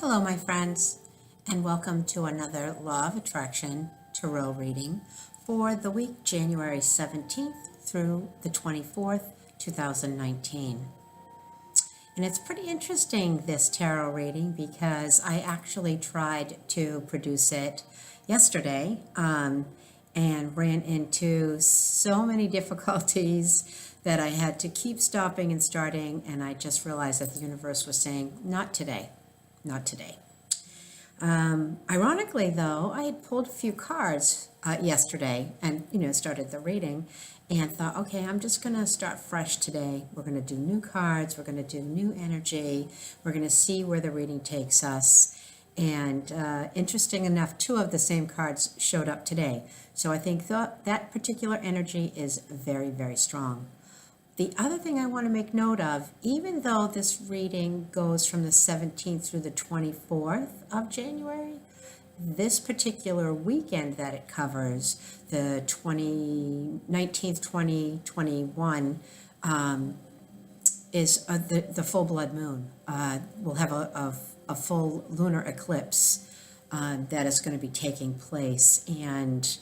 Hello, my friends, and welcome to another Law of Attraction Tarot reading for the week January 17th through the 24th, 2019. And it's pretty interesting, this tarot reading, because I actually tried to produce it yesterday and ran into so many difficulties that I had to keep stopping and starting, and I just realized that the universe was saying, not today. Not today. Ironically, though, I had pulled a few cards yesterday and, started the reading and thought, okay, I'm just going to start fresh today. We're going to do new cards. We're going to do new energy. We're going to see where the reading takes us. And interesting enough, two of the same cards showed up today. So I think that particular energy is very, very strong. The other thing I want to make note of, even though this reading goes from the 17th through the 24th of January, this particular weekend that it covers, the 19th, 2021, is the full blood moon. We'll have a full lunar eclipse that is going to be taking place, and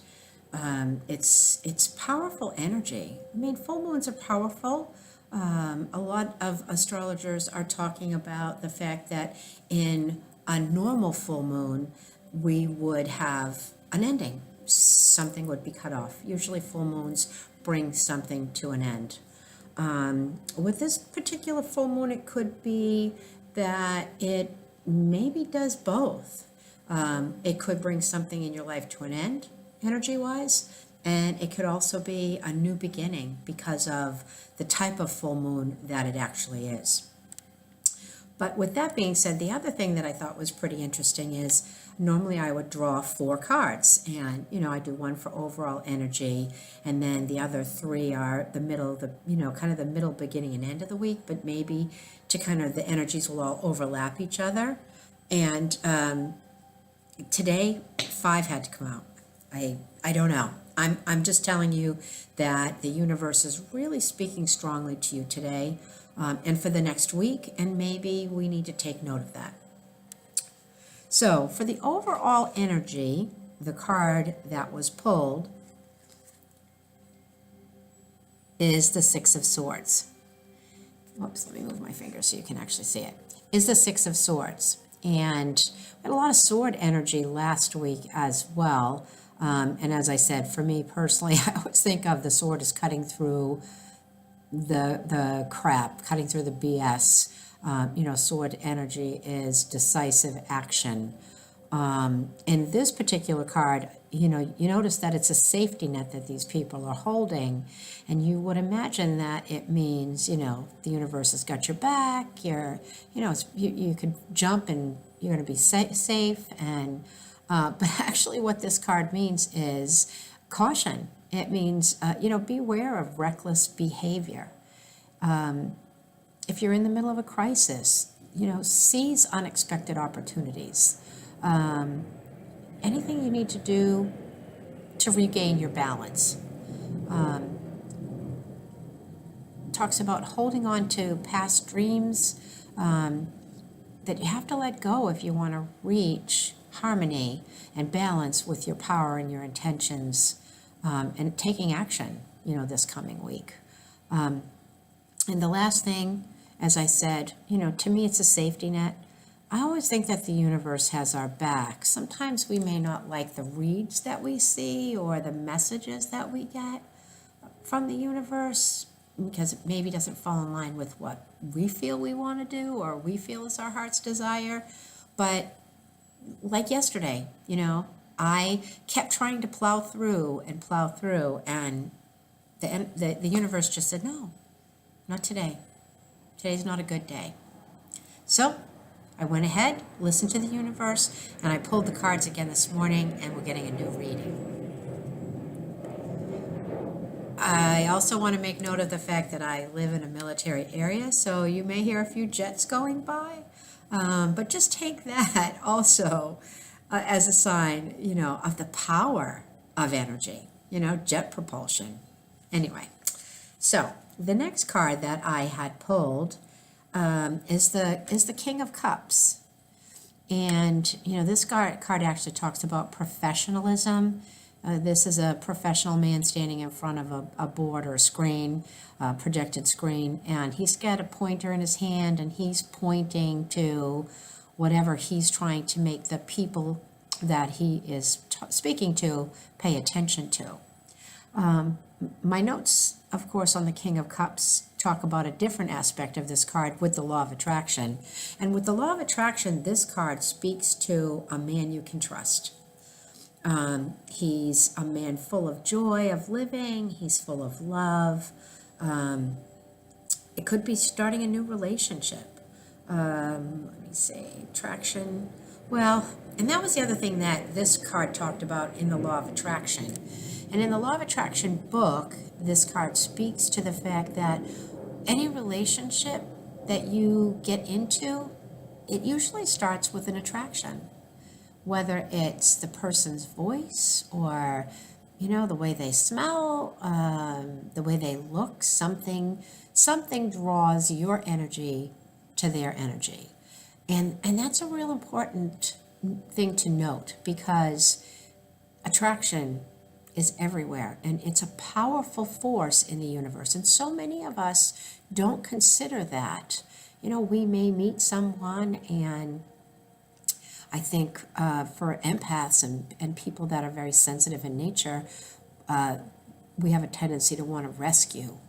it's powerful energy. I mean, full moons are powerful. A lot of astrologers are talking about the fact that in a normal full moon, we would have an ending. Something would be cut off. Usually full moons bring something to an end. With this particular full moon, it could be that it maybe does both. It could bring something in your life to an end, energy-wise, and it could also be a new beginning because of the type of full moon that it actually is. But with that being said, the other thing that I thought was pretty interesting is normally I would draw 4 cards, and I do one for overall energy, and then the other 3 are the middle, kind of the middle, beginning, and end of the week, but maybe to kind of the energies will all overlap each other. And today 5 had to come out. I don't know. I'm just telling you that the universe is really speaking strongly to you today and for the next week, and maybe we need to take note of that. So for the overall energy, the card that was pulled is the 6 of Swords. Whoops, let me move my finger so you can actually see it. Is the 6 of Swords. And we had a lot of sword energy last week as well. And as I said, for me personally, I always think of the sword as cutting through the crap, cutting through the BS. Sword energy is decisive action. In this particular card, you notice that it's a safety net that these people are holding, and you would imagine that it means, the universe has got your back. You could jump and you're going to be safe. And but actually, what this card means is caution. It means, beware of reckless behavior. If you're in the middle of a crisis, seize unexpected opportunities. Anything you need to do to regain your balance. Talks about holding on to past dreams that you have to let go if you want to reach harmony and balance with your power and your intentions, and taking action, this coming week. And the last thing, as I said, to me it's a safety net. I always think that the universe has our back. Sometimes we may not like the reads that we see or the messages that we get from the universe because it maybe doesn't fall in line with what we feel we want to do or we feel is our heart's desire. But like yesterday, I kept trying to plow through, and the universe just said, no, not today. Today's not a good day. So I went ahead, listened to the universe, and I pulled the cards again this morning, and we're getting a new reading. I also want to make note of the fact that I live in a military area, so you may hear a few jets going by, but just take that also as a sign, of the power of energy, jet propulsion. Anyway, so the next card that I had pulled is the King of Cups. And, this card actually talks about professionalism. This is a professional man standing in front of a board or a screen, projected screen, and he's got a pointer in his hand, and he's pointing to whatever he's trying to make the people that he is speaking to pay attention to. My notes, of course, on the King of Cups talk about a different aspect of this card with the law of attraction. And with the law of attraction, this card speaks to a man you can trust. He's a man full of joy of living. He's full of love. It could be starting a new relationship. Let me see, attraction. Well, and that was the other thing that this card talked about in the law of attraction. And in the law of attraction book, this card speaks to the fact that any relationship that you get into, it usually starts with an attraction. Whether it's the person's voice or, the way they smell, the way they look, something draws your energy to their energy. And that's a real important thing to note, because attraction is everywhere, and it's a powerful force in the universe. And so many of us don't consider that. We may meet someone, and I think for empaths and people that are very sensitive in nature, we have a tendency to want to rescue.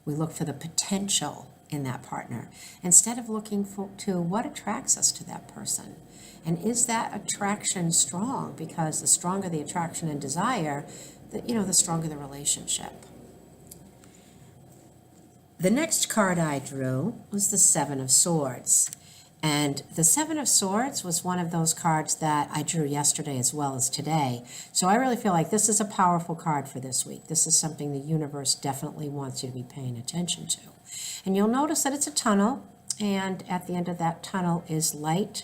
We look for the potential in that partner instead of looking to what attracts us to that person. And is that attraction strong? Because the stronger the attraction and desire, the stronger the relationship. The next card I drew was the Seven of Swords. And the Seven of Swords was one of those cards that I drew yesterday as well as today. So I really feel like this is a powerful card for this week. This is something the universe definitely wants you to be paying attention to. And you'll notice that it's a tunnel, and at the end of that tunnel is light.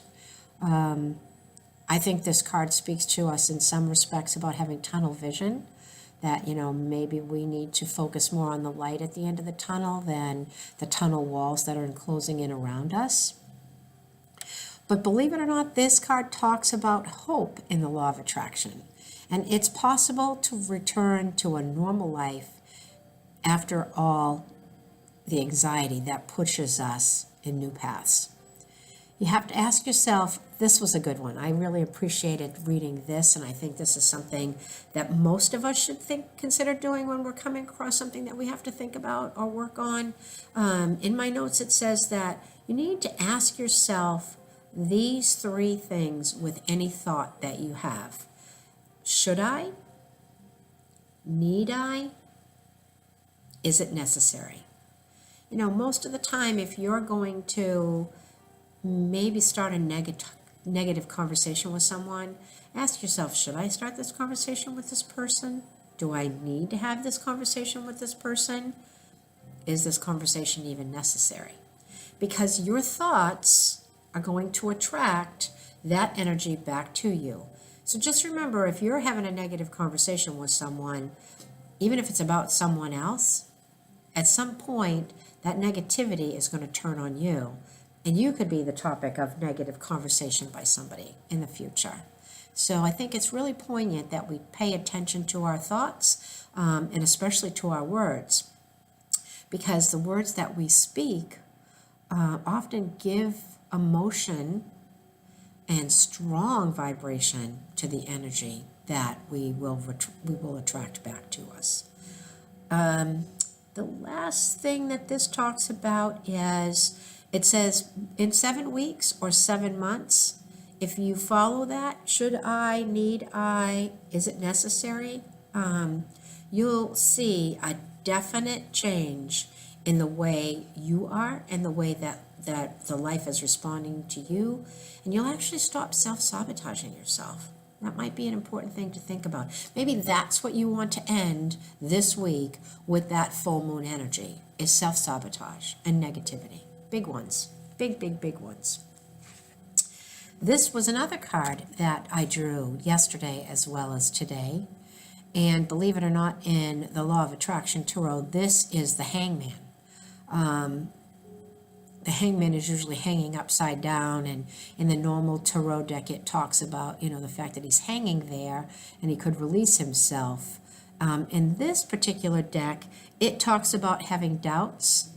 I think this card speaks to us in some respects about having tunnel vision, that, maybe we need to focus more on the light at the end of the tunnel than the tunnel walls that are closing in around us. But believe it or not, this card talks about hope in the law of attraction. And it's possible to return to a normal life after all the anxiety that pushes us in new paths. You have to ask yourself, this was a good one. I really appreciated reading this, and I think this is something that most of us should consider doing when we're coming across something that we have to think about or work on. In my notes, it says that you need to ask yourself these three things with any thought that you have. Should I? Need I? Is it necessary? Most of the time, if you're going to maybe start a negative conversation with someone, ask yourself, should I start this conversation with this person? Do I need to have this conversation with this person? Is this conversation even necessary? Because your thoughts are going to attract that energy back to you. So just remember, if you're having a negative conversation with someone, even if it's about someone else, at some point, that negativity is going to turn on you. And you could be the topic of negative conversation by somebody in the future. So I think it's really poignant that we pay attention to our thoughts, and especially to our words, because the words that we speak often give emotion and strong vibration to the energy that we will attract back to us. The last thing that this talks about is, it says in 7 weeks or 7 months, if you follow that, should I, need I, is it necessary? You'll see a definite change in the way you are and the way that the life is responding to you. And you'll actually stop self-sabotaging yourself. That might be an important thing to think about. Maybe that's what you want to end this week with, that full moon energy, is self-sabotage and negativity. Big ones. Big ones. This was another card that I drew yesterday as well as today. And believe it or not, in the Law of Attraction Tarot, this is the Hangman. the hangman is usually hanging upside down, and in the normal tarot deck it talks about, the fact that he's hanging there and he could release himself. In this particular deck, it talks about having doubts.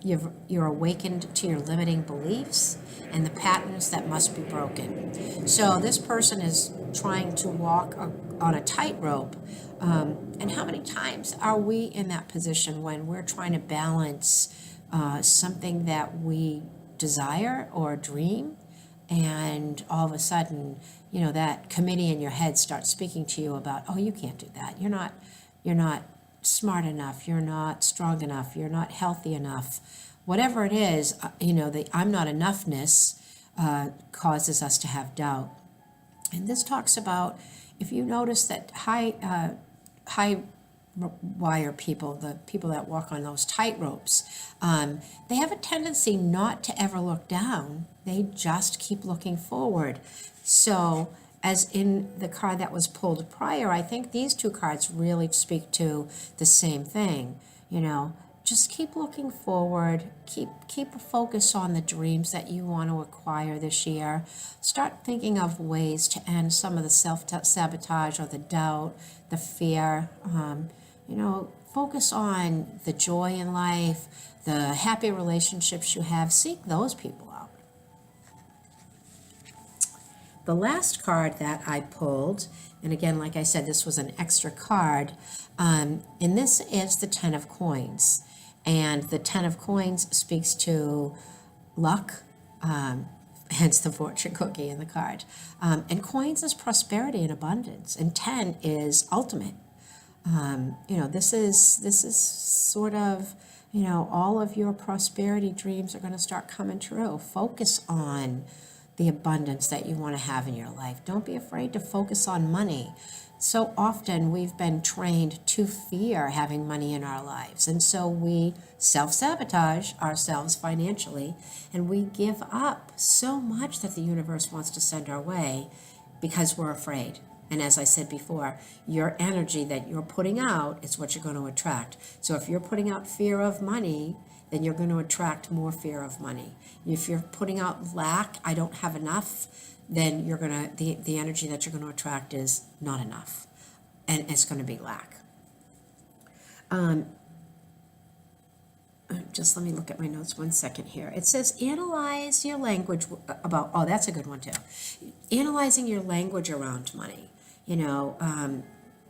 You're awakened to your limiting beliefs and the patterns that must be broken. So this person is trying to walk on a tightrope. And how many times are we in that position when we're trying to balance something that we desire or dream, and all of a sudden, that committee in your head starts speaking to you about, oh, you can't do that. You're not smart enough. You're not strong enough. You're not healthy enough. Whatever it is, the I'm not enoughness causes us to have doubt. And this talks about, if you notice that high wire people, the people that walk on those tight ropes, they have a tendency not to ever look down. They just keep looking forward. So, as in the card that was pulled prior, I think these two cards really speak to the same thing. Just keep looking forward, keep a focus on the dreams that you want to acquire this year. Start thinking of ways to end some of the self-sabotage or the doubt, the fear. Focus on the joy in life, the happy relationships you have. Seek those people out. The last card that I pulled, and again, like I said, this was an extra card, and this is the Ten of Coins. And the Ten of Coins speaks to luck, hence the fortune cookie in the card. And coins is prosperity and abundance, and 10 is ultimate. This is sort of, all of your prosperity dreams are going to start coming true. Focus on the abundance that you want to have in your life. Don't be afraid to focus on money. So often we've been trained to fear having money in our lives, and so we self-sabotage ourselves financially, and we give up so much that the universe wants to send our way because we're afraid. And as I said before, your energy that you're putting out is what you're going to attract. So if you're putting out fear of money, then you're going to attract more fear of money. If you're putting out lack, I don't have enough, then you're going to, the energy that you're going to attract is not enough. And it's going to be lack. Just let me look at my notes 1 second here. It says, analyze your language about, oh, that's a good one too. Analyzing your language around money.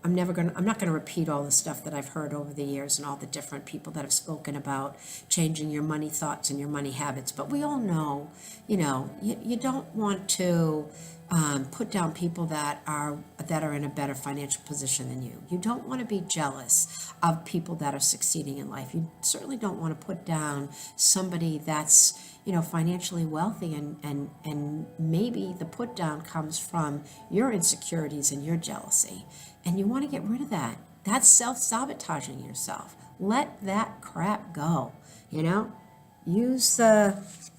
I'm not going to repeat all the stuff that I've heard over the years and all the different people that have spoken about changing your money thoughts and your money habits. But we all know, you don't want to put down people that are in a better financial position than you. You don't want to be jealous of people that are succeeding in life. You certainly don't want to put down somebody that's financially wealthy, and maybe the put down comes from your insecurities and your jealousy. And you want to get rid of that. That's self-sabotaging yourself. Let that crap go. Use the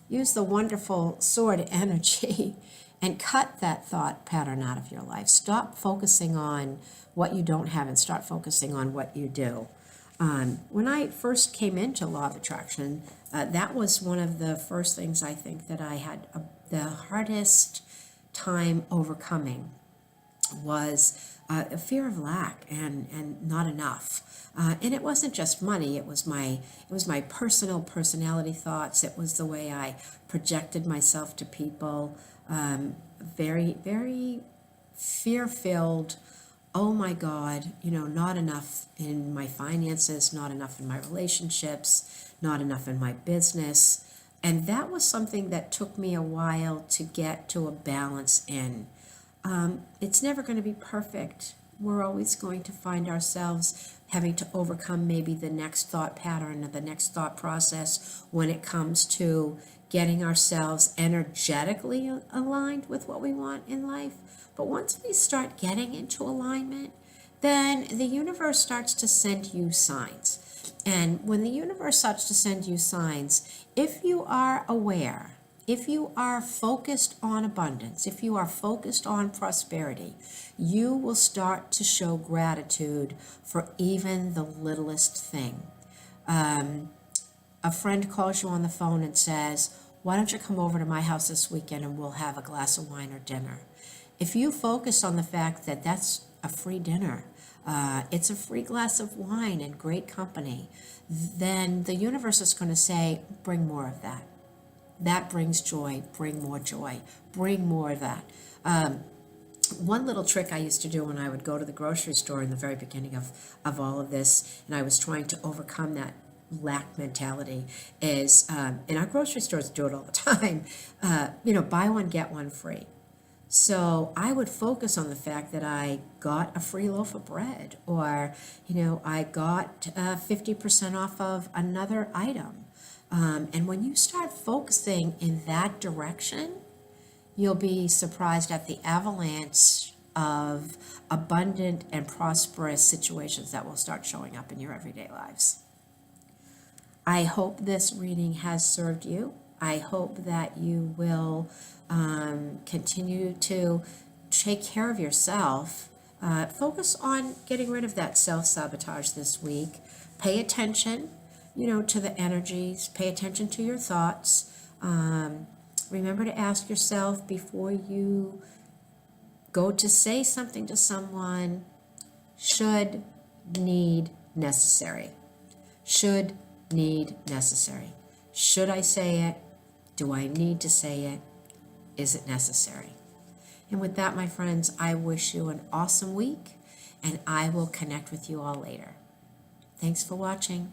wonderful sword energy and cut that thought pattern out of your life. Stop focusing on what you don't have and start focusing on what you do. When I first came into Law of Attraction, that was one of the first things I think that I had the hardest time overcoming was a fear of lack and not enough. And it wasn't just money. It was my personality thoughts. It was the way I projected myself to people. Very, very fear-filled. Oh my God, not enough in my finances, not enough in my relationships, not enough in my business. And that was something that took me a while to get to a balance in. It's never going to be perfect. We're always going to find ourselves having to overcome maybe the next thought pattern or the next thought process when it comes to getting ourselves energetically aligned with what we want in life. But once we start getting into alignment, then the universe starts to send you signs. And when the universe starts to send you signs, if you are aware, if you are focused on abundance, if you are focused on prosperity, you will start to show gratitude for even the littlest thing. a friend calls you on the phone and says, why don't you come over to my house this weekend and we'll have a glass of wine or dinner? If you focus on the fact that that's a free dinner, it's a free glass of wine and great company, then the universe is going to say, bring more of that. That brings joy, bring more of that. One little trick I used to do when I would go to the grocery store in the very beginning of all of this, and I was trying to overcome that lack mentality, is, and our grocery stores do it all the time, buy one, get one free. So I would focus on the fact that I got a free loaf of bread, or, I got 50% off of another item. And when you start focusing in that direction, you'll be surprised at the avalanche of abundant and prosperous situations that will start showing up in your everyday lives. I hope this reading has served you. I hope that you will continue to take care of yourself. Focus on getting rid of that self-sabotage this week. Pay attention, to the energies. Pay attention to your thoughts. Remember to ask yourself before you go to say something to someone, should, need, necessary. Should, need, necessary. Should I say it? Do I need to say it? Is it necessary? And with that, my friends, I wish you an awesome week, and I will connect with you all later. Thanks for watching.